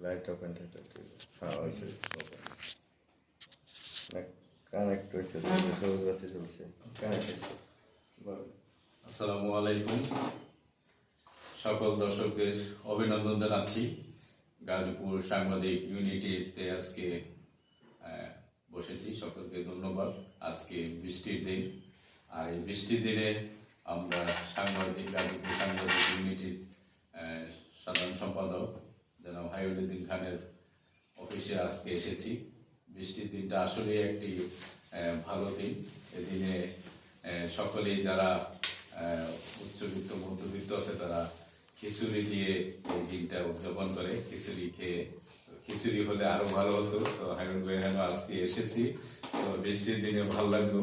Light open থাকে হ্যাঁ হয়েছে কানেক্ট হয়েছে সবুজ বাতি চলছে কানেক্ট হয়েছে। আসসালামু আলাইকুম, সকল দর্শকদের অভিনন্দন জানাচ্ছি। গাজীপুর সাংবাদিক ইউনিটিতে আজকে বসেছি, সকলকে ধন্যবাদ। আজকে বৃষ্টির দিন, আর এই বৃষ্টির দিনে আমরা গাজীপুর সাংবাদিক ইউনিটির সাধারণ সম্পাদক জনাব হাইউদ্দিন খানের অফিসে আজকে এসেছি। বৃষ্টির দিনটা আসলে একটি ভালো দিন। এদিনে সকলেই যারা উচ্চবিত্ত মধ্যবিত্ত আছে তারা খিচুড়ি দিয়ে এই দিনটা উদযাপন করে। খিচুড়ি হলে আরো ভালো হতো। তো হাইরুন ভাই আজকে এসেছি, তো বৃষ্টির দিনে ভালো লাগলো।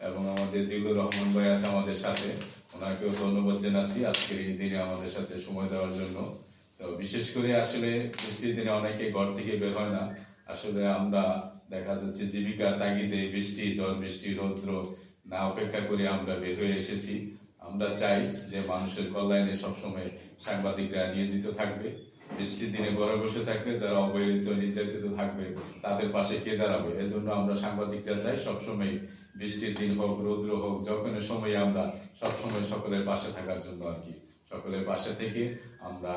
এবং আমাদের জিল্লুর রহমান ভাই আছে আমাদের সাথে, ওনাকেও ধন্যবাদ জানাচ্ছি আজকের এই দিনে আমাদের সাথে সময় দেওয়ার জন্য। তো বিশেষ করে আসলে বৃষ্টির দিনে অনেকে ঘর থেকে বের হয় না। আসলে আমরা দেখা যাচ্ছে জীবিকার তাগিদে বৃষ্টি, ঝড় বৃষ্টি, রৌদ্র না অপেক্ষা করে আমরা বের হয়ে এসেছি। আমরা চাই যে মানুষের কল্যাণে সবসময় সাংবাদিকরা নিয়োজিত থাকবে। বৃষ্টির দিনে ঘরে বসে থাকলে যারা অবহেলিত নির্যাতিত থাকবে তাদের পাশে কে দাঁড়াবে? এজন্য আমরা সাংবাদিকরা চাই সবসময় বৃষ্টির দিন হোক, রৌদ্র হোক, যখন সময় আমরা সবসময় সকলের পাশে থাকার জন্য আর কি। সকলের পাশে থেকে আমরা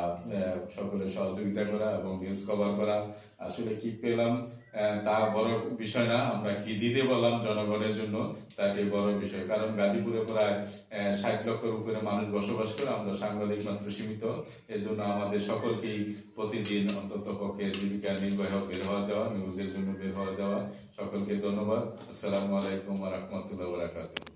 সকলের সহযোগিতা করা এবং নিউজ কভার করা। আসলে কি পেলাম তা বড় বিষয় না, আমরা কি দিতে বললাম জনগণের জন্য তাটাই বড় বিষয়। কারণ গাজীপুরে প্রায় 60 লক্ষের উপরে মানুষ বসবাস করে, আমরা সাংবাদিক মাত্র সীমিত। এজন্য আমাদের সকলকেই প্রতিদিন অন্তত পক্ষে জীবিকা নির্বাহ বের হওয়া যাওয়া, নিউজের জন্য বের হওয়া যাওয়া। সকলকে ধন্যবাদ। আসসালামু আলাইকুম ওয়া রাহমাতুল্লাহি ওয়া বারাকাতুহু।